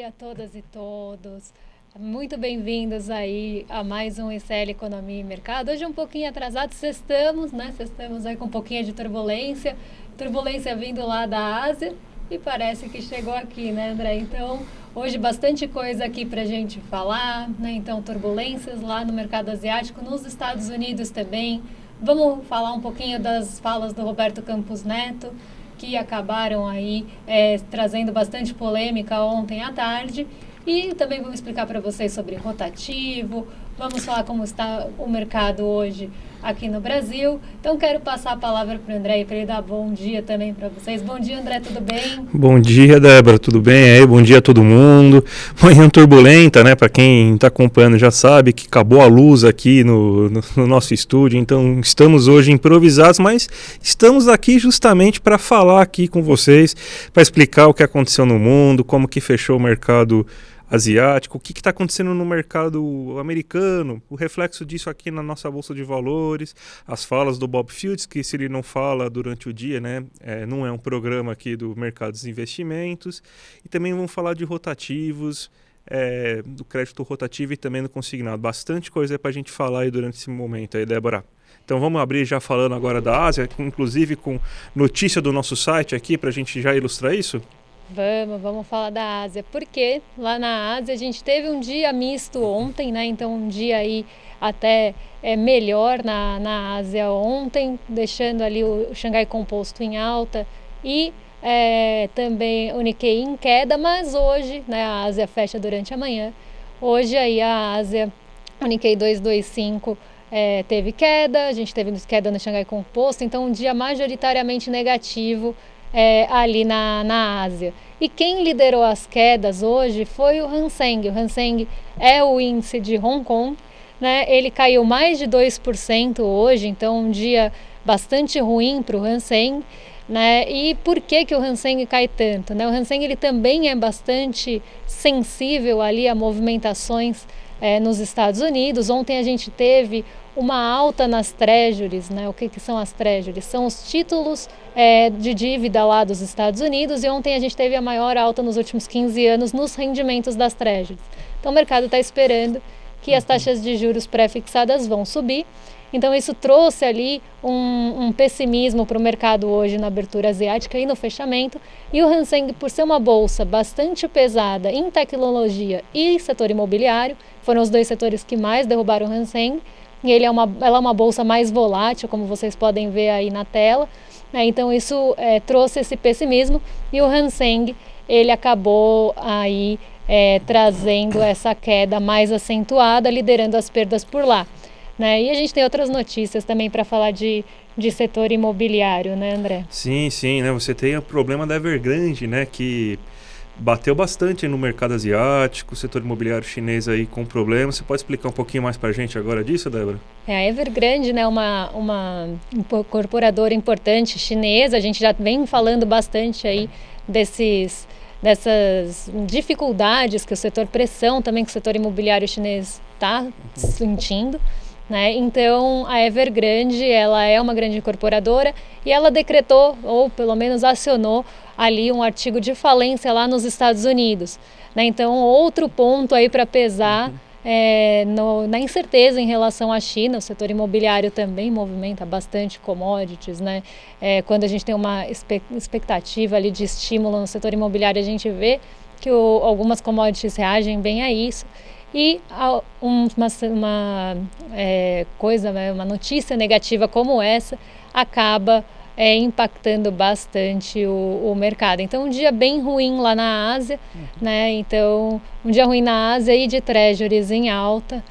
dia a todas e todos. Muito bem-vindos aí a mais um ICL Economia e Mercado. Hoje um pouquinho atrasado, sextamos, né? Sextamos aí com um pouquinho de turbulência. Turbulência vindo lá da Ásia e parece que chegou aqui, né, André? Então, hoje bastante coisa aqui pra gente falar, né? Então, turbulências lá no mercado asiático, nos Estados Unidos também. Vamos falar um pouquinho das falas do Roberto Campos Neto, que acabaram aí trazendo bastante polêmica ontem à tarde. E também vamos explicar para vocês sobre rotativo, vamos falar como está o mercado hoje aqui no Brasil. Então, quero passar a palavra para o André, para ele dar bom dia também para vocês. Bom dia, André, tudo bem? Bom dia, Débora, tudo bem aí? Bom dia a todo mundo. Manhã turbulenta, né? Para quem está acompanhando já sabe que acabou a luz aqui no nosso estúdio, então estamos hoje improvisados, mas estamos aqui justamente para falar aqui com vocês, para explicar o que aconteceu no mundo, como que fechou o mercado asiático, o que está acontecendo no mercado americano, o reflexo disso aqui na nossa Bolsa de Valores, as falas do Bob Fields, que se ele não fala durante o dia, né, não é um programa aqui do mercado dos investimentos, e também vamos falar de rotativos, do crédito rotativo e também do consignado. Bastante coisa para a gente falar aí durante esse momento aí, Débora. Então vamos abrir já falando agora da Ásia, inclusive com notícia do nosso site aqui, para a gente já ilustrar isso? Vamos falar da Ásia, porque lá na Ásia a gente teve um dia misto ontem, né? Então um dia aí até melhor na Ásia ontem, deixando ali o Xangai Composto em alta e também o Nikkei em queda, mas hoje, né, a Ásia fecha durante a manhã. Hoje aí a Ásia, o Nikkei 225 teve queda, a gente teve queda no Xangai Composto, então um dia majoritariamente negativo ali na Ásia. E quem liderou as quedas hoje foi o Hang Seng. O Hang Seng é o índice de Hong Kong, né? Ele caiu mais de 2% hoje, então um dia bastante ruim para o Hang Seng, né? E por que o Hang Seng cai tanto, né? O Hang Seng ele também é bastante sensível ali a movimentações nos Estados Unidos. Ontem a gente teve uma alta nas treasuries, né? O que são as treasuries? São os títulos de dívida lá dos Estados Unidos, e ontem a gente teve a maior alta nos últimos 15 anos nos rendimentos das treasuries. Então o mercado está esperando que as taxas de juros pré-fixadas vão subir. Então isso trouxe ali um pessimismo para o mercado hoje na abertura asiática e no fechamento. E o Hang Seng, por ser uma bolsa bastante pesada em tecnologia e setor imobiliário, foram os dois setores que mais derrubaram o Hang Seng. E ela é uma bolsa mais volátil, como vocês podem ver aí na tela. Então isso trouxe esse pessimismo, e o Hang Seng ele acabou aí trazendo essa queda mais acentuada, liderando as perdas por lá. E a gente tem outras notícias também para falar de setor imobiliário, né, André? Sim, né? Você tem o problema da Evergrande, né, que bateu bastante no mercado asiático, o setor imobiliário chinês aí com problemas. Você pode explicar um pouquinho mais para a gente agora disso, Débora? A Evergrande, né, uma incorporadora importante chinesa. A gente já vem falando bastante aí dessas dificuldades que o setor, pressão também que o setor imobiliário chinês está sentindo. Então a Evergrande ela é uma grande incorporadora e ela decretou, ou pelo menos acionou ali um artigo de falência lá nos Estados Unidos. Então outro ponto aí para pesar na incerteza em relação à China. O setor imobiliário também movimenta bastante commodities, quando a gente tem uma expectativa ali de estímulo no setor imobiliário, a gente vê que algumas commodities reagem bem a isso. E uma notícia negativa como essa acaba impactando bastante o mercado. Então um dia bem ruim lá na Ásia, então um dia ruim na Ásia e de treasuries em alta,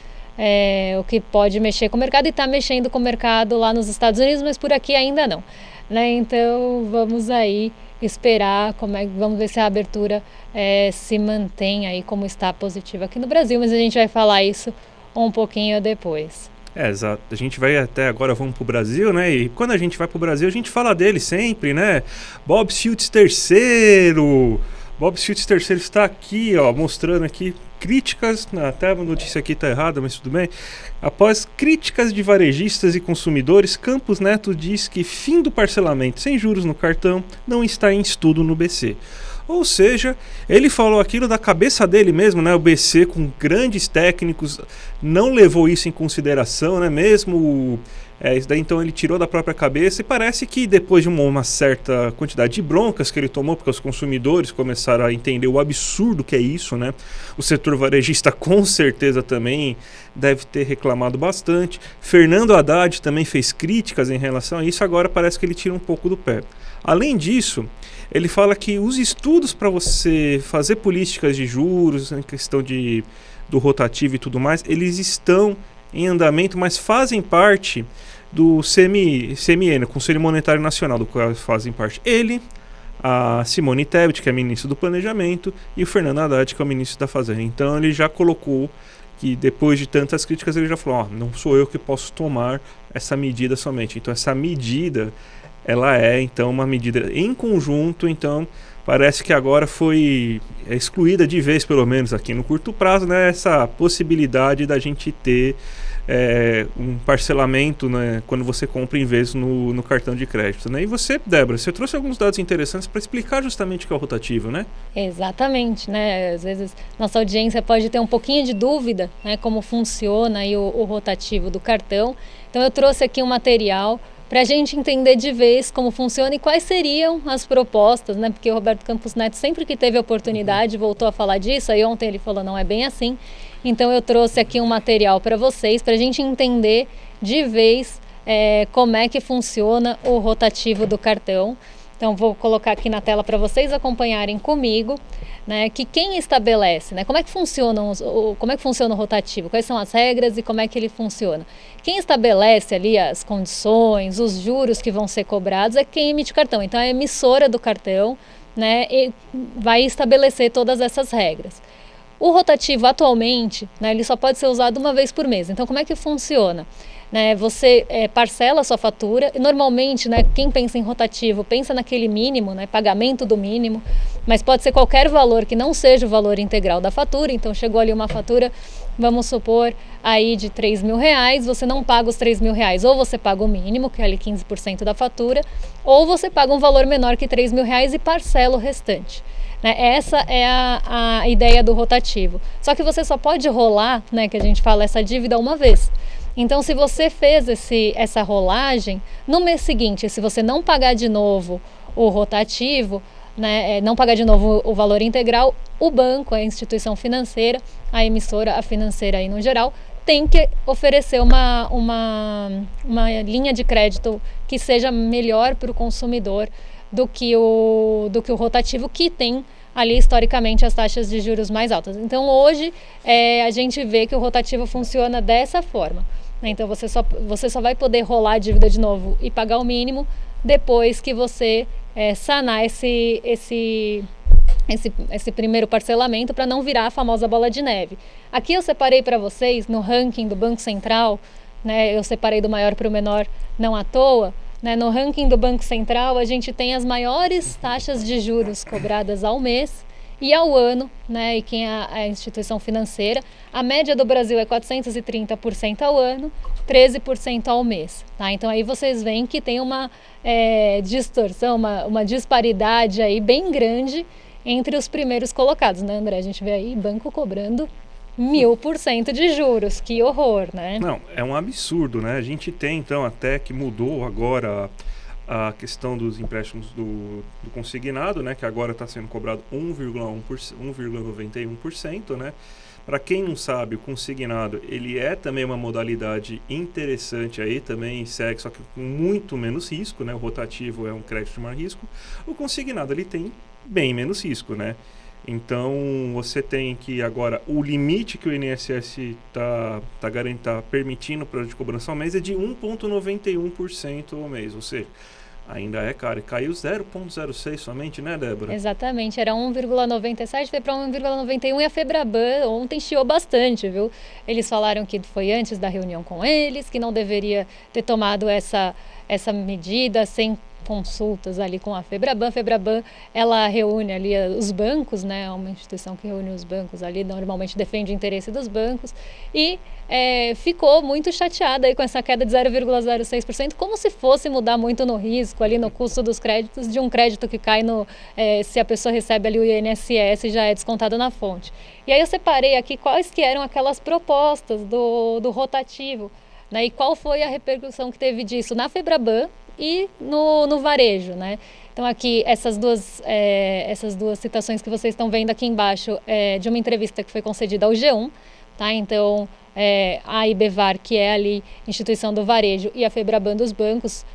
o que pode mexer com o mercado, e está mexendo com o mercado lá nos Estados Unidos, mas por aqui ainda não. Então vamos aí esperar vamos ver se a abertura se mantém aí como está positiva aqui no Brasil, mas a gente vai falar isso um pouquinho depois. Exato. A gente vai até agora, vamos pro Brasil, né? E quando a gente vai pro Brasil, a gente fala dele sempre, né? Bob Fields III. Bob Fields III está aqui, ó, mostrando aqui críticas, até a notícia aqui está errada, mas tudo bem. Após críticas de varejistas e consumidores, Campos Neto diz que fim do parcelamento sem juros no cartão não está em estudo no BC. Ou seja, ele falou aquilo da cabeça dele mesmo, né? O BC com grandes técnicos não levou isso em consideração, né? Mesmo isso daí, então ele tirou da própria cabeça, e parece que depois de uma certa quantidade de broncas que ele tomou, porque os consumidores começaram a entender o absurdo que é isso, né? O setor varejista com certeza também deve ter reclamado bastante. Fernando Haddad também fez críticas em relação a isso, agora parece que ele tira um pouco do pé. Além disso, ele fala que os estudos para você fazer políticas de juros, em questão do rotativo e tudo mais, eles estão em andamento, mas fazem parte do CMN, Conselho Monetário Nacional, do qual fazem parte ele, a Simone Tebet, que é ministro do Planejamento, e o Fernando Haddad, que é o ministro da Fazenda. Então ele já colocou que, depois de tantas críticas, ele já falou, não sou eu que posso tomar essa medida somente. Então essa medida, ela é então uma medida em conjunto, então parece que agora foi excluída de vez, pelo menos aqui no curto prazo, né, essa possibilidade da gente ter um parcelamento, né, quando você compra em vez no cartão de crédito, né? E você, Débora, você trouxe alguns dados interessantes para explicar justamente o que é o rotativo, né? Exatamente, né? Às vezes nossa audiência pode ter um pouquinho de dúvida, né, como funciona aí o rotativo do cartão. Então eu trouxe aqui um material para a gente entender de vez como funciona e quais seriam as propostas, né? Porque o Roberto Campos Neto, sempre que teve oportunidade, voltou a falar disso. Aí ontem ele falou, não é bem assim. Então eu trouxe aqui um material para vocês, para a gente entender de vez como é que funciona o rotativo do cartão. Então vou colocar aqui na tela para vocês acompanharem comigo, né, que quem estabelece, né, como é que funciona o rotativo, quais são as regras e como é que ele funciona. Quem estabelece ali as condições, os juros que vão ser cobrados é quem emite o cartão. Então a emissora do cartão, né, vai estabelecer todas essas regras. O rotativo atualmente, né, ele só pode ser usado uma vez por mês. Então como é que funciona? Né, você parcela a sua fatura, e normalmente, né, quem pensa em rotativo pensa naquele mínimo, né, pagamento do mínimo, mas pode ser qualquer valor que não seja o valor integral da fatura. Então chegou ali uma fatura, vamos supor, aí de R$3.000, você não paga os R$3.000, ou você paga o mínimo, que é ali 15% da fatura, ou você paga um valor menor que R$3.000 e parcela o restante. Né? Essa é a ideia do rotativo. Só que você só pode rolar, né, que a gente fala, essa dívida uma vez. Então, se você fez essa rolagem, no mês seguinte, se você não pagar de novo o rotativo, né, não pagar de novo o valor integral, o banco, a instituição financeira, a emissora, a financeira aí no geral, tem que oferecer uma linha de crédito que seja melhor para o consumidor do que o rotativo, que tem ali historicamente as taxas de juros mais altas. Então hoje a gente vê que o rotativo funciona dessa forma, né? Então você só vai poder rolar a dívida de novo e pagar o mínimo depois que você sanar esse primeiro parcelamento, para não virar a famosa bola de neve. Aqui eu separei para vocês no ranking do Banco Central, né, eu separei do maior para o menor não à toa. Né, no ranking do Banco Central, a gente tem as maiores taxas de juros cobradas ao mês e ao ano, né, e quem é a instituição financeira. A média do Brasil é 430% ao ano, 13% ao mês. Tá? Então aí vocês veem que tem uma distorção, uma disparidade aí bem grande entre os primeiros colocados, né, André? A gente vê aí banco cobrando 1000% de juros, que horror, né? Não, é um absurdo, né? A gente tem, então, até que mudou agora a questão dos empréstimos do consignado, né? Que agora está sendo cobrado 1,91%, né? Para quem não sabe, o consignado, ele é também uma modalidade interessante aí, também segue, só que com muito menos risco, né? O rotativo é um crédito de maior risco. O consignado, ele tem bem menos risco, né? Então você tem que agora o limite que o INSS está permitindo para de cobrança ao mês é de 1,91% ao mês, ou seja, ainda é caro. E caiu 0,06 somente, né, Débora? Exatamente, era 1,97, foi para 1,91 e a Febraban ontem chiou bastante, viu? Eles falaram que foi antes da reunião com eles, que não deveria ter tomado essa medida sem consultas ali com a Febraban. A Febraban, ela reúne ali os bancos, né? É uma instituição que reúne os bancos ali, normalmente defende o interesse dos bancos, e ficou muito chateada aí com essa queda de 0,06%, como se fosse mudar muito no risco, ali no custo dos créditos, de um crédito que cai se a pessoa recebe ali o INSS e já é descontado na fonte. E aí eu separei aqui quais que eram aquelas propostas do rotativo, né? E qual foi a repercussão que teve disso na Febraban e no varejo, né? Então aqui essas duas citações que vocês estão vendo aqui embaixo de uma entrevista que foi concedida ao G1, tá? Então a Ibevar, que é ali instituição do varejo, e a Febraban dos bancos,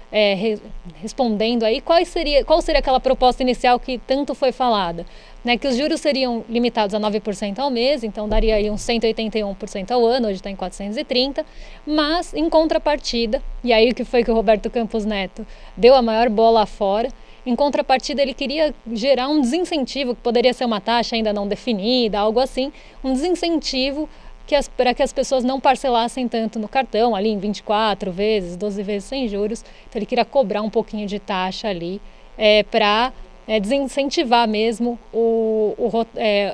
respondendo aí qual seria aquela proposta inicial que tanto foi falada, né? Que os juros seriam limitados a 9% ao mês, então daria aí uns 181% ao ano, hoje está em 430%, mas em contrapartida, e aí que foi que o Roberto Campos Neto deu a maior bola fora, em contrapartida ele queria gerar um desincentivo, que poderia ser uma taxa ainda não definida, algo assim, um desincentivo para que as pessoas não parcelassem tanto no cartão, ali em 24 vezes, 12 vezes sem juros. Então ele queria cobrar um pouquinho de taxa ali para desincentivar mesmo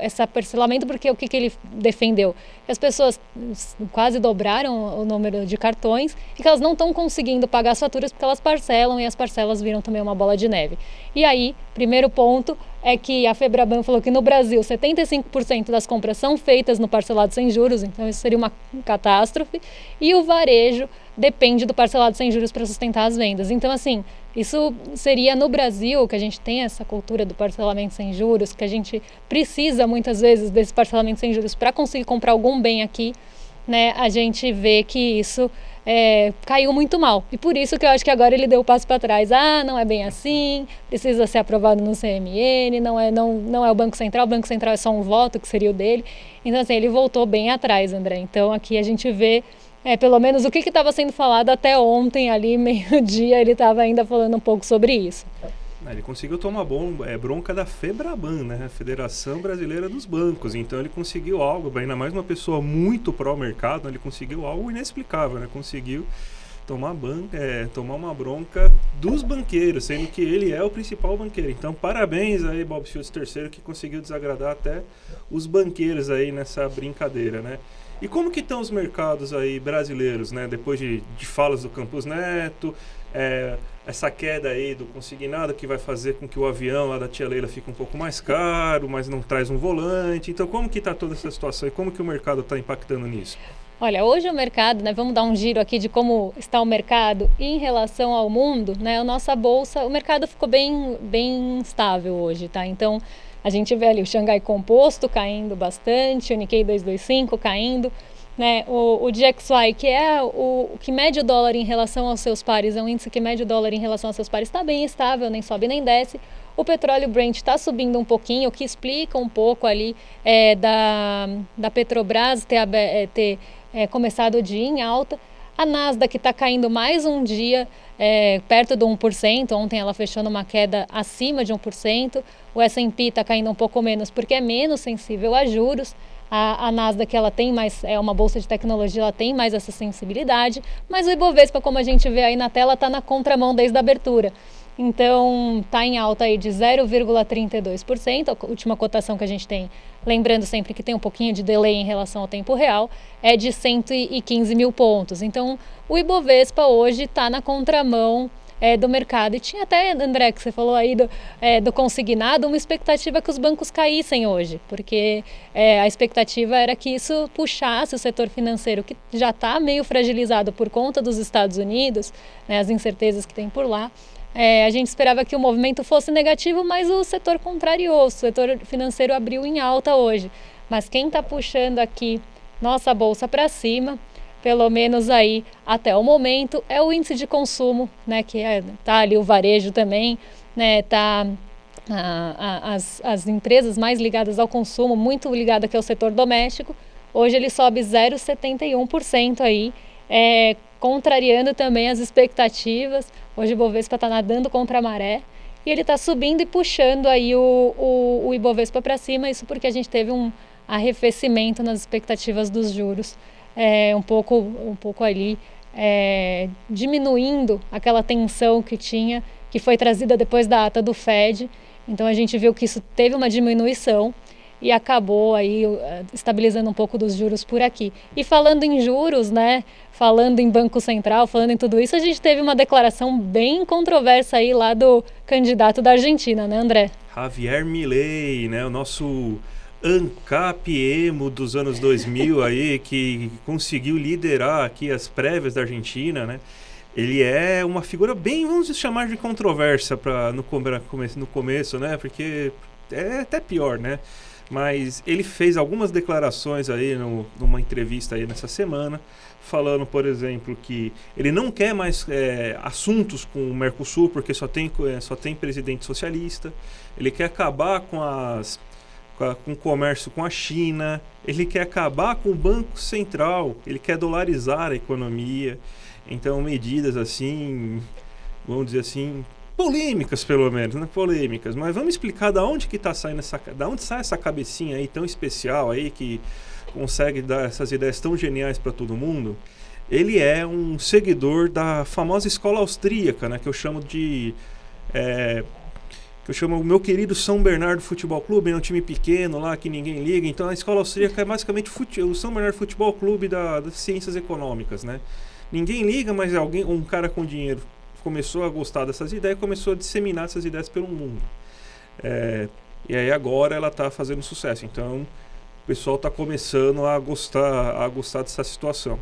esse parcelamento, porque o que ele defendeu? Que as pessoas quase dobraram o número de cartões e que elas não estão conseguindo pagar as faturas porque elas parcelam, e as parcelas viram também uma bola de neve. E aí, primeiro ponto é que a Febraban falou que no Brasil 75% das compras são feitas no parcelado sem juros, então isso seria uma catástrofe, e o varejo depende do parcelado sem juros para sustentar as vendas. Então, assim, isso seria no Brasil, que a gente tem essa cultura do parcelamento sem juros, que a gente precisa muitas vezes desse parcelamento sem juros para conseguir comprar algum bem aqui, né? A gente vê que isso caiu muito mal. E por isso que eu acho que agora ele deu o passo para trás. Não é bem assim, precisa ser aprovado no CMN, não é o Banco Central é só um voto, que seria o dele. Então, assim, ele voltou bem atrás, André. Então, aqui a gente vê pelo menos o que estava sendo falado até ontem, ali, meio-dia, ele estava ainda falando um pouco sobre isso. Ele conseguiu tomar bronca da Febraban, né? A Federação Brasileira dos Bancos. Então ele conseguiu algo, ainda mais uma pessoa muito pró-mercado, ele conseguiu algo inexplicável, né? Conseguiu tomar uma bronca dos banqueiros, sendo que ele é o principal banqueiro. Então parabéns aí, Bob Schultz III, que conseguiu desagradar até os banqueiros aí nessa brincadeira, né? E como que estão os mercados aí brasileiros, né? Depois de falas do Campos Neto, essa queda aí do consignado que vai fazer com que o avião lá da tia Leila fique um pouco mais caro, mas não traz um volante. Então como que está toda essa situação e como que o mercado está impactando nisso? Olha, hoje o mercado, né, vamos dar um giro aqui de como está o mercado em relação ao mundo, né? A nossa bolsa, o mercado ficou bem estável hoje, tá? Então a gente vê ali o Xangai Composto caindo bastante, o Nikkei 225 caindo, né? O DXY, que é o que mede o dólar em relação aos seus pares, é um índice que mede o dólar em relação aos seus pares, está bem estável, nem sobe nem desce. O petróleo Brent está subindo um pouquinho, o que explica um pouco ali da Petrobras ter começado o dia em alta. A Nasdaq está caindo mais um dia, perto do 1%, ontem ela fechou numa queda acima de 1%, o S&P está caindo um pouco menos porque é menos sensível a juros. A Nasdaq, ela tem mais, é uma bolsa de tecnologia, ela tem mais essa sensibilidade, mas o Ibovespa, como a gente vê aí na tela, está na contramão desde a abertura. Então, está em alta aí de 0,32%, a última cotação que a gente tem, lembrando sempre que tem um pouquinho de delay em relação ao tempo real, é de 115 mil pontos. Então, o Ibovespa hoje está na contramão do mercado. E tinha até, André, que você falou aí do consignado, uma expectativa que os bancos caíssem hoje, porque a expectativa era que isso puxasse o setor financeiro, que já está meio fragilizado por conta dos Estados Unidos, né, as incertezas que tem por lá. A gente esperava que o movimento fosse negativo, mas o setor contrariou, o setor financeiro abriu em alta hoje. Mas quem está puxando aqui nossa bolsa para cima, pelo menos aí até o momento, é o índice de consumo, né, que tá ali o varejo também, né, tá as empresas mais ligadas ao consumo, muito ligada aqui ao setor doméstico. Hoje ele sobe 0,71% aí, contrariando também as expectativas. Hoje o Ibovespa está nadando contra a maré e ele está subindo e puxando aí o Ibovespa para cima, isso porque a gente teve um arrefecimento nas expectativas dos juros, um pouco ali diminuindo aquela tensão que tinha que foi trazida depois da ata do Fed. Então a gente viu que isso teve uma diminuição e acabou aí estabilizando um pouco dos juros por aqui. E falando em juros, né, falando em Banco Central, falando em tudo isso, a gente teve uma declaração bem controversa aí lá do candidato da Argentina, né, André? Javier Milei, né, o nosso ANCAP emo dos anos 2000 aí, que conseguiu liderar aqui as prévias da Argentina, né? Ele é uma figura bem, vamos chamar de controvérsia no começo, né? Porque é até pior, né? Mas ele fez algumas declarações aí numa entrevista aí nessa semana, falando, por exemplo, que ele não quer mais assuntos com o Mercosul, porque só tem presidente socialista. Ele quer acabar com o comércio com a China. Ele quer acabar com o Banco Central. Ele quer dolarizar a economia. Então, medidas assim, vamos dizer assim, polêmicas pelo menos, né? Polêmicas. Mas vamos explicar da onde que tá saindo da onde sai essa cabecinha aí tão especial aí que consegue dar essas ideias tão geniais para todo mundo. Ele é um seguidor da famosa escola austríaca, né? Que eu chamo o meu querido São Bernardo Futebol Clube, é um time pequeno lá que ninguém liga. Então a escola austríaca é basicamente o São Bernardo Futebol Clube das ciências econômicas, né? Ninguém liga, mas um cara com dinheiro começou a gostar dessas ideias, começou a disseminar essas ideias pelo mundo. E aí agora ela está fazendo sucesso. Então o pessoal está começando a gostar dessa situação.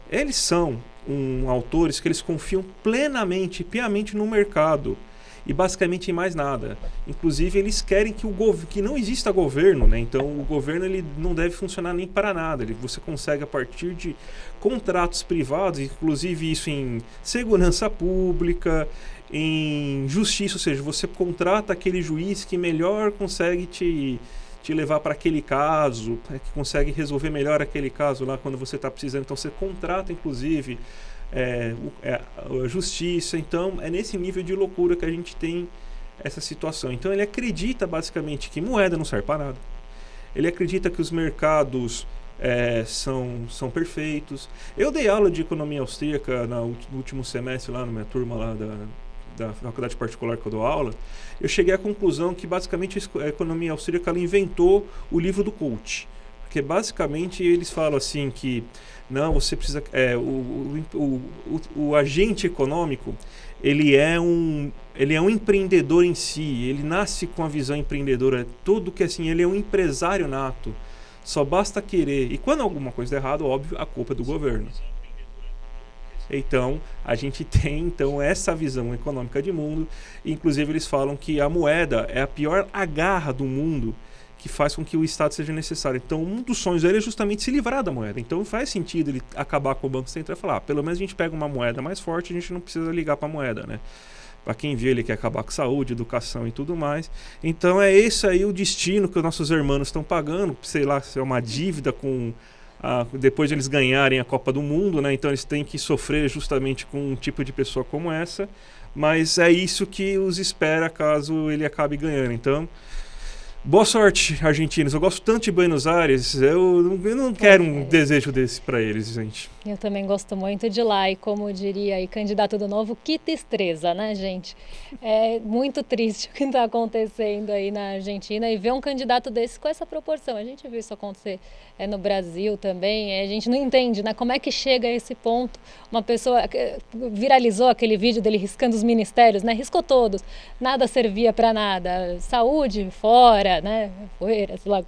Eles são autores que eles confiam plenamente, piamente no mercado. E basicamente em mais nada. Inclusive eles querem que não exista governo, né? Então o governo ele não deve funcionar nem para nada. Você consegue a partir de contratos privados, inclusive isso em segurança pública, em justiça, ou seja, você contrata aquele juiz que melhor consegue te levar para aquele caso, que consegue resolver melhor aquele caso lá quando você está precisando. Então você contrata inclusive a justiça. Então é nesse nível de loucura que a gente tem essa situação. Então ele acredita basicamente que moeda não serve para nada. Ele acredita que os mercados são perfeitos. Eu dei aula de economia austríaca no último semestre lá na minha turma lá da faculdade particular que eu dou aula. Eu cheguei à conclusão que basicamente a economia austríaca ela inventou o livro do coach. Porque basicamente eles falam assim que não, você precisa o agente econômico ele é um empreendedor em si, ele nasce com a visão empreendedora, tudo que assim, ele é um empresário nato, só basta querer, e quando alguma coisa der errado, óbvio, a culpa é do governo. Então, a gente tem essa visão econômica de mundo, e, inclusive eles falam que a moeda é a pior agarra do mundo, que faz com que o Estado seja necessário. Então, um dos sonhos dele é justamente se livrar da moeda. Então, faz sentido ele acabar com o Banco Central e falar, pelo menos a gente pega uma moeda mais forte, a gente não precisa ligar para a moeda, né? Para quem vê, ele quer acabar com saúde, educação e tudo mais. Então, é esse aí o destino que os nossos irmãos estão pagando, sei lá, se é uma dívida depois de eles ganharem a Copa do Mundo, né? Então, eles têm que sofrer justamente com um tipo de pessoa como essa. Mas é isso que os espera caso ele acabe ganhando. Então, boa sorte, argentinos. Eu gosto tanto de Buenos Aires. Eu não quero um desejo desse para eles, gente. Eu também gosto muito de lá. E como diria aí, candidato do Novo, que tristeza, né, gente? É muito triste o que está acontecendo aí na Argentina. E ver um candidato desse com essa proporção. A gente viu isso acontecer no Brasil também. A gente não entende, né? Como é que chega a esse ponto? Uma pessoa viralizou aquele vídeo dele riscando os ministérios, né? Riscou todos. Nada servia para nada. Saúde, fora, né? Poeira, sei lá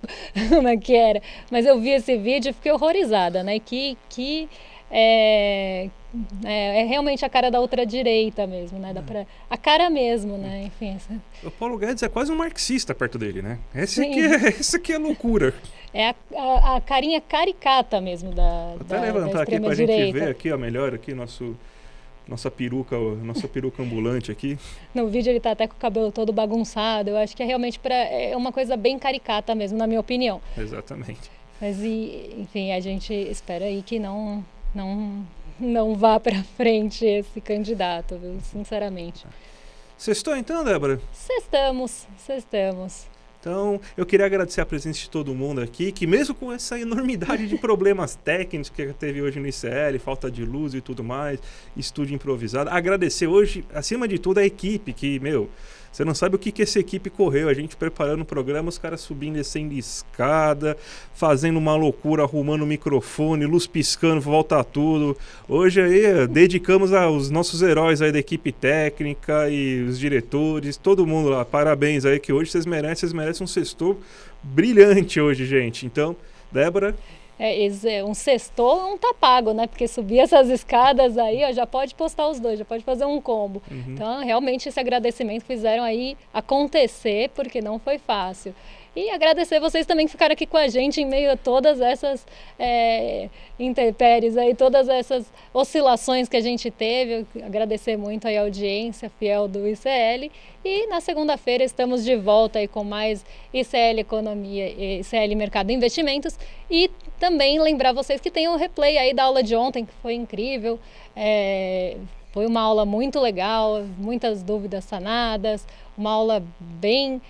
como é que era. Mas eu vi esse vídeo e fiquei horrorizada, né? É realmente a cara da ultradireita mesmo, né? A cara mesmo, né? Enfim. O Paulo Guedes é quase um marxista perto dele, né? Essa aqui é loucura. É a carinha caricata mesmo da Vou até levantar aqui pra gente ver aqui, ó, melhor aqui nossa peruca ambulante aqui. No vídeo ele tá até com o cabelo todo bagunçado. Eu acho que é realmente é uma coisa bem caricata mesmo, na minha opinião. Exatamente. Mas, enfim, a gente espera aí que não vá para frente esse candidato, viu? Sinceramente. Sextou então, Débora? Sextamos. Então, eu queria agradecer a presença de todo mundo aqui, que mesmo com essa enormidade de problemas técnicos que teve hoje no ICL, falta de luz e tudo mais, estúdio improvisado, agradecer hoje, acima de tudo, a equipe, que, você não sabe o que essa equipe correu, a gente preparando o programa, os caras subindo e descendo escada, fazendo uma loucura, arrumando o microfone, luz piscando, volta tudo. Hoje aí dedicamos aos nossos heróis aí da equipe técnica e os diretores, todo mundo lá, parabéns aí, que hoje vocês merecem um sextou brilhante hoje, gente. Então, Débora... Um sextou não tá pago, né? Porque subir essas escadas aí, ó, já pode postar os dois, já pode fazer um combo. Então, realmente, esse agradecimento fizeram aí acontecer, porque não foi fácil. E agradecer vocês também que ficaram aqui com a gente em meio a todas essas intempéries aí, todas essas oscilações que a gente teve. Agradecer muito aí a audiência fiel do ICL. E na segunda-feira estamos de volta aí com mais ICL Economia e ICL Mercado e Investimentos. E também lembrar vocês que tem um replay aí da aula de ontem, que foi incrível. Foi uma aula muito legal, muitas dúvidas sanadas, uma aula bem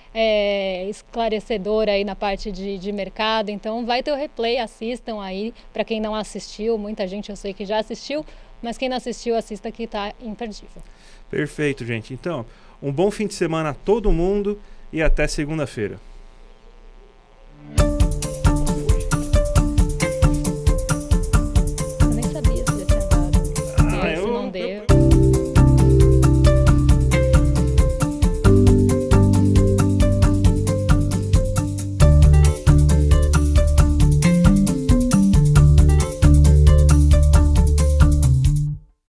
esclarecedora aí na parte de mercado. Então vai ter o replay, assistam aí, para quem não assistiu, muita gente eu sei que já assistiu, mas quem não assistiu, assista que está imperdível. Perfeito, gente. Então, um bom fim de semana a todo mundo e até segunda-feira.